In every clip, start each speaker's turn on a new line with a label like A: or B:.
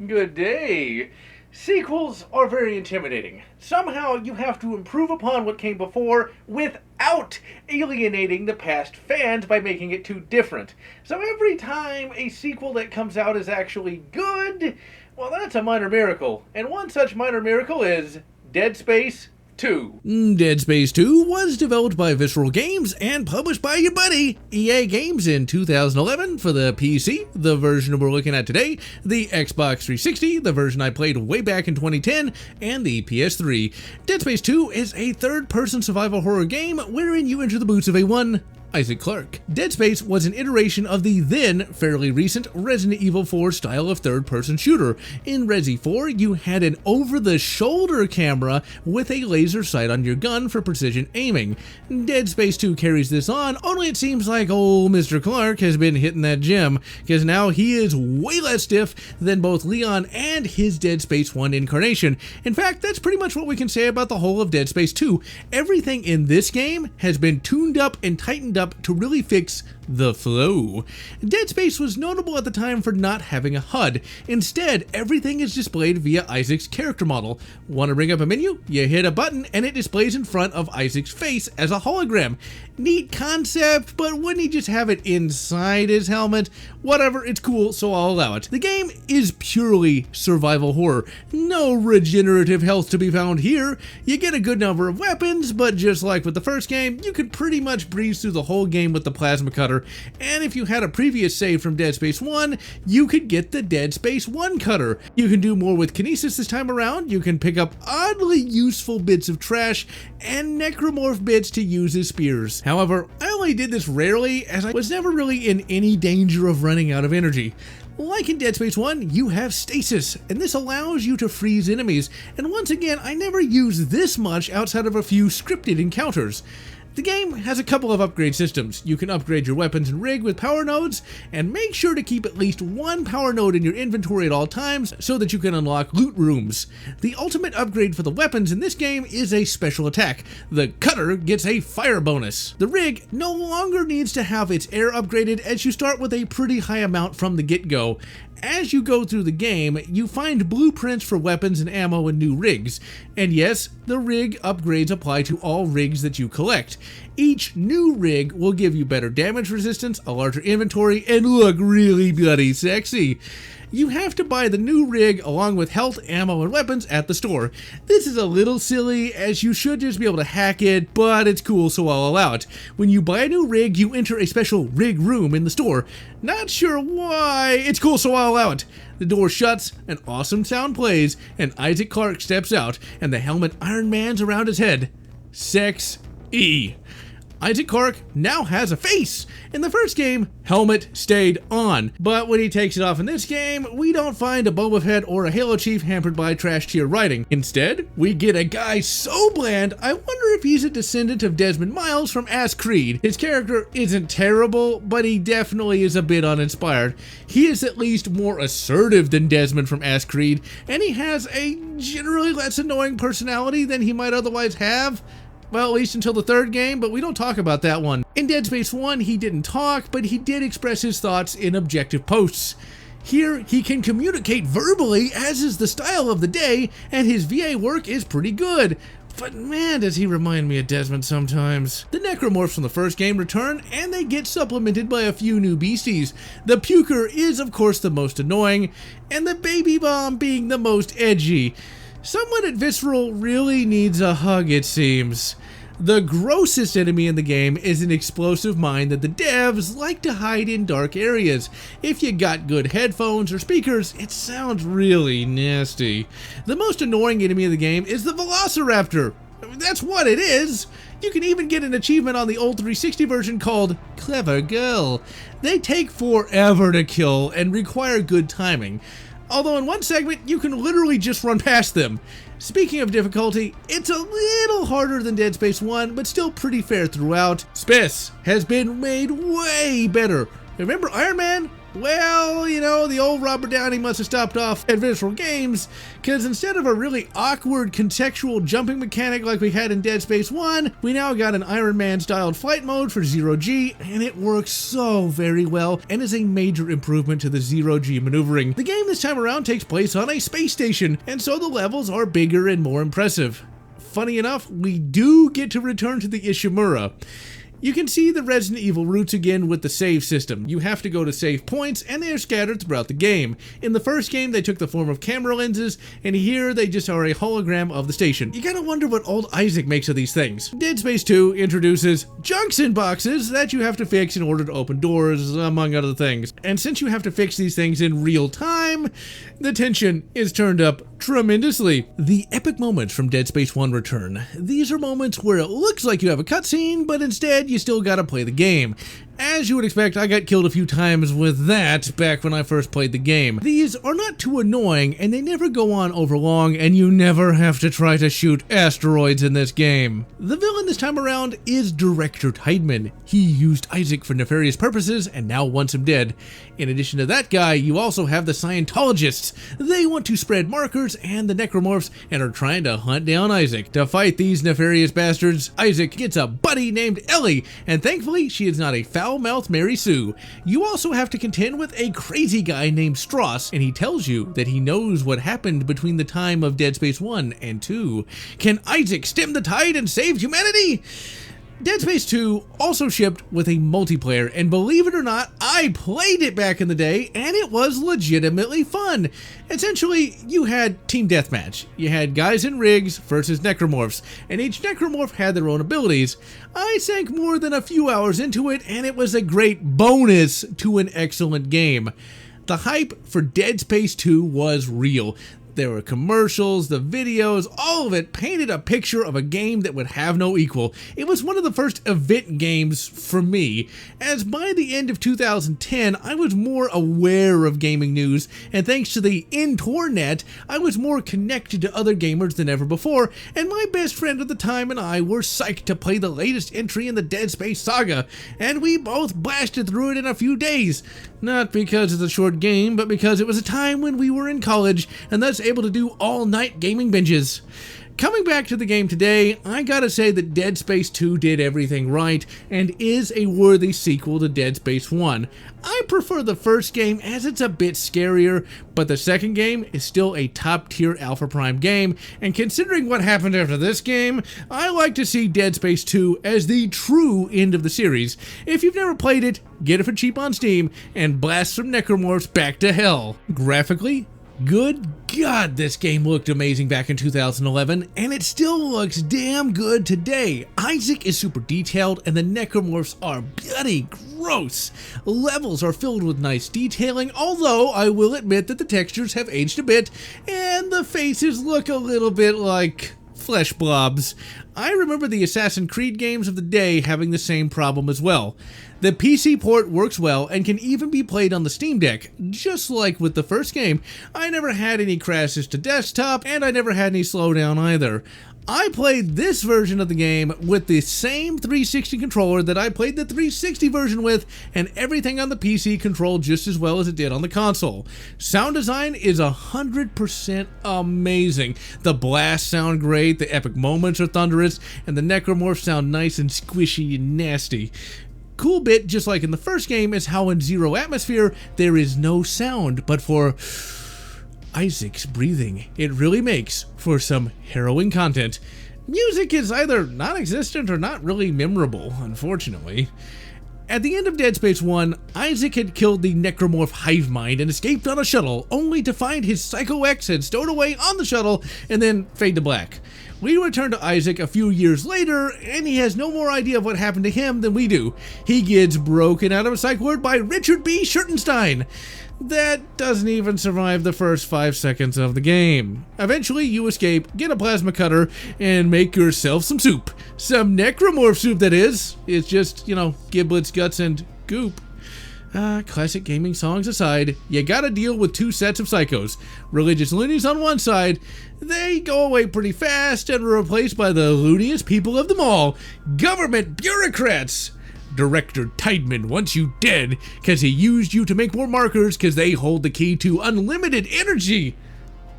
A: Good day. Sequels are very intimidating. Somehow you have to improve upon what came before without alienating the past fans by making it too different. So every time a sequel that comes out is actually good, well, that's a minor miracle. And one such minor miracle is Dead Space 2.
B: Dead Space 2 was developed by Visceral Games and published by your buddy EA Games in 2011 for the PC, the version we're looking at today, the Xbox 360, the version I played way back in 2010, and the PS3. Dead Space 2 is a third-person survival horror game wherein you enter the boots of a one Isaac Clarke. Dead Space was an iteration of the then fairly recent Resident Evil 4 style of third-person shooter. In Resi 4, you had an over-the-shoulder camera with a laser sight on your gun for precision aiming. Dead Space 2 carries this on, only it seems like old Mr. Clarke has been hitting that gym, because now he is way less stiff than both Leon and his Dead Space 1 incarnation. In fact, that's pretty much what we can say about the whole of Dead Space 2. Everything in this game has been tuned up and tightened up to really fix the flow. Dead Space was notable at the time for not having a HUD. Instead, everything is displayed via Isaac's character model. Want to bring up a menu? You hit a button and it displays in front of Isaac's face as a hologram. Neat concept, but wouldn't he just have it inside his helmet? Whatever, it's cool, so I'll allow it. The game is purely survival horror. No regenerative health to be found here. You get a good number of weapons, but just like with the first game, you could pretty much breeze through the whole game with the plasma cutter, and if you had a previous save from Dead Space 1, you could get the Dead Space 1 cutter. You can do more with kinesis this time around. You can pick up oddly useful bits of trash and necromorph bits to use as spears. However, I only did this rarely, as I was never really in any danger of running out of energy. Like in Dead Space 1, you have stasis, and this allows you to freeze enemies, and once again, I never use this much outside of a few scripted encounters. The game has a couple of upgrade systems. You can upgrade your weapons and rig with power nodes, and make sure to keep at least one power node in your inventory at all times so that you can unlock loot rooms. The ultimate upgrade for the weapons in this game is a special attack. The cutter gets a fire bonus. The rig no longer needs to have its air upgraded, as you start with a pretty high amount from the get-go. As you go through the game, you find blueprints for weapons and ammo and new rigs. And yes, the rig upgrades apply to all rigs that you collect. Each new rig will give you better damage resistance, a larger inventory, and look really bloody sexy. You have to buy the new rig along with health, ammo, and weapons at the store. This is a little silly, as you should just be able to hack it, but it's cool, so I'll allow it. When you buy a new rig, you enter a special rig room in the store. Not sure why, it's cool, so I'll allow it. The door shuts, an awesome sound plays, and Isaac Clarke steps out, and the helmet Iron Man's around his head. Sex-y. Isaac Clarke now has a face. In the first game, helmet stayed on, but when he takes it off in this game, we don't find a Boba Fett or a Halo Chief hampered by trash tier writing. Instead, we get a guy so bland, I wonder if he's a descendant of Desmond Miles from Ass Creed. His character isn't terrible, but he definitely is a bit uninspired. He is at least more assertive than Desmond from Ass Creed, and he has a generally less annoying personality than he might otherwise have. Well, at least until the third game, but we don't talk about that one. In Dead Space 1, he didn't talk, but he did express his thoughts in objective posts. Here, he can communicate verbally, as is the style of the day, and his VA work is pretty good. But man, does he remind me of Desmond sometimes. The Necromorphs from the first game return, and they get supplemented by a few new beasties. The Puker is, of course, the most annoying, and the Baby Bomb being the most edgy. Someone at Visceral really needs a hug, it seems. The grossest enemy in the game is an explosive mine that the devs like to hide in dark areas. If you got good headphones or speakers, it sounds really nasty. The most annoying enemy in the game is the Velociraptor. That's what it is. You can even get an achievement on the old 360 version called Clever Girl. They take forever to kill and require good timing. Although in one segment, you can literally just run past them. Speaking of difficulty, it's a little harder than Dead Space 1, but still pretty fair throughout. Spis has been made way better. Remember Iron Man? Well, you know, the old Robert Downey must have stopped off at Visceral Games, because instead of a really awkward contextual jumping mechanic like we had in Dead Space 1, we now got an Iron Man styled flight mode for Zero-G, and it works so very well and is a major improvement to the Zero-G maneuvering. The game this time around takes place on a space station, and so the levels are bigger and more impressive. Funny enough, we do get to return to the Ishimura. You can see the Resident Evil roots again with the save system. You have to go to save points, and they are scattered throughout the game. In the first game, they took the form of camera lenses, and here they just are a hologram of the station. You gotta wonder what old Isaac makes of these things. Dead Space 2 introduces junction boxes that you have to fix in order to open doors, among other things. And since you have to fix these things in real time, the tension is turned up tremendously. The epic moments from Dead Space 1 return. These are moments where it looks like you have a cutscene, but instead you still gotta play the game. As you would expect, I got killed a few times with that back when I first played the game. These are not too annoying, and they never go on over long, and you never have to try to shoot asteroids in this game. The villain this time around is Director Tideman. He used Isaac for nefarious purposes and now wants him dead. In addition to that guy, you also have the Scientologists. They want to spread markers and the Necromorphs and are trying to hunt down Isaac. To fight these nefarious bastards, Isaac gets a buddy named Ellie, and thankfully she is not a foul-mouthed Mary Sue. You also have to contend with a crazy guy named Strauss, and he tells you that he knows what happened between the time of Dead Space 1 and 2. Can Isaac stem the tide and save humanity? Dead Space 2 also shipped with a multiplayer, and believe it or not, I played it back in the day, and it was legitimately fun. Essentially, you had Team Deathmatch. You had guys in rigs versus Necromorphs, and each Necromorph had their own abilities. I sank more than a few hours into it, and it was a great bonus to an excellent game. The hype for Dead Space 2 was real. There were commercials, the videos, all of it painted a picture of a game that would have no equal. It was one of the first event games for me, as by the end of 2010, I was more aware of gaming news, and thanks to the internet, I was more connected to other gamers than ever before, and my best friend at the time and I were psyched to play the latest entry in the Dead Space saga, and we both blasted through it in a few days. Not because it's a short game, but because it was a time when we were in college, and thus able to do all-night gaming binges. Coming back to the game today, I gotta say that Dead Space 2 did everything right, and is a worthy sequel to Dead Space 1. I prefer the first game as it's a bit scarier, but the second game is still a top-tier Alpha Prime game, and considering what happened after this game, I like to see Dead Space 2 as the true end of the series. If you've never played it, get it for cheap on Steam, and blast some Necromorphs back to hell. Graphically, good God, this game looked amazing back in 2011, and it still looks damn good today. Isaac is super detailed, and the Necromorphs are bloody gross. Levels are filled with nice detailing, although I will admit that the textures have aged a bit, and the faces look a little bit like flesh blobs. I remember the Assassin's Creed games of the day having the same problem as well. The PC port works well and can even be played on the Steam Deck. Just like with the first game, I never had any crashes to desktop, and I never had any slowdown either. I played this version of the game with the same 360 controller that I played the 360 version with, and everything on the PC controlled just as well as it did on the console. Sound design is 100% amazing. The blasts sound great, the epic moments are thunderous, and the Necromorphs sound nice and squishy and nasty. Cool bit, just like in the first game, is how in Zero Atmosphere there is no sound, but for Isaac's breathing, it really makes for some harrowing content. Music is either non-existent or not really memorable, unfortunately. At the end of Dead Space 1, Isaac had killed the Necromorph hive mind and escaped on a shuttle, only to find his Psycho X had stowed away on the shuttle and then fade to black. We return to Isaac a few years later, and he has no more idea of what happened to him than we do. He gets broken out of a psych ward by Richard B. Schurtenstein. That doesn't even survive the first 5 seconds of the game. Eventually, you escape, get a plasma cutter, and make yourself some soup. Some Necromorph soup, that is. It's just, giblets, guts, and goop. Classic gaming songs aside, you gotta deal with two sets of psychos. Religious loonies on one side, they go away pretty fast and are replaced by the looniest people of them all, government bureaucrats. Director Tideman wants you dead because he used you to make more markers because they hold the key to unlimited energy.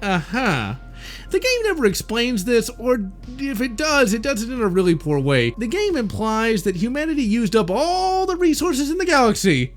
B: The game never explains this, or if it does it in a really poor way. The game implies that humanity used up all the resources in the galaxy.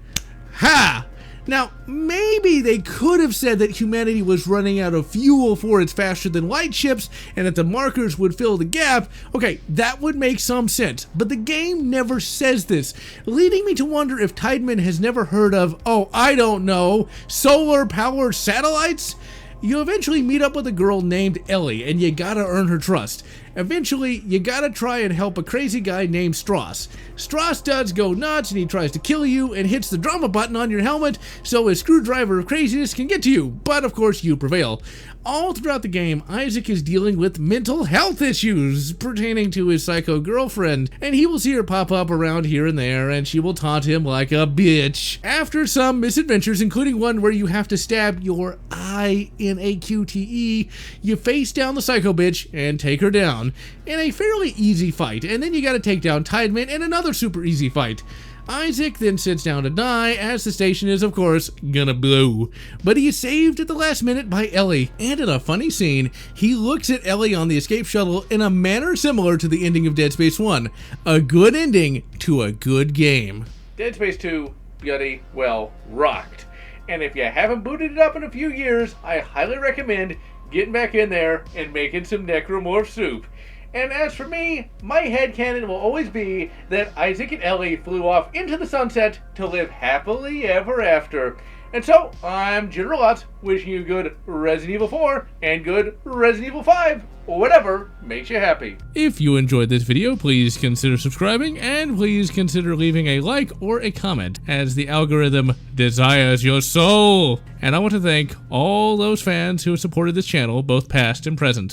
B: Ha! Now, maybe they could have said that humanity was running out of fuel for its faster-than-light ships and that the markers would fill the gap. Okay, that would make some sense, but the game never says this, leading me to wonder if Tideman has never heard of, oh, I don't know, solar-powered satellites? You eventually meet up with a girl named Ellie, and you gotta earn her trust. Eventually, you gotta try and help a crazy guy named Strauss. Strauss does go nuts, and he tries to kill you and hits the drama button on your helmet so his screwdriver of craziness can get to you, but of course you prevail. All throughout the game, Isaac is dealing with mental health issues pertaining to his psycho girlfriend, and he will see her pop up around here and there, and she will taunt him like a bitch. After some misadventures, including one where you have to stab your eye in a QTE, you face down the psycho bitch and take her down in a fairly easy fight, and then you gotta take down Tideman in another super easy fight. Isaac then sits down to die, as the station is, of course, gonna blow. But he is saved at the last minute by Ellie, and in a funny scene, he looks at Ellie on the escape shuttle in a manner similar to the ending of Dead Space 1. A good ending to a good game.
A: Dead Space 2, bloody well rocked. And if you haven't booted it up in a few years, I highly recommend getting back in there and making some Necromorph soup. And as for me, my headcanon will always be that Isaac and Ellie flew off into the sunset to live happily ever after. And so, I'm GeneralLotz, wishing you good Resident Evil 4 and good Resident Evil 5, or whatever makes you happy.
B: If you enjoyed this video, please consider subscribing, and please consider leaving a like or a comment, as the algorithm desires your soul. And I want to thank all those fans who have supported this channel, both past and present.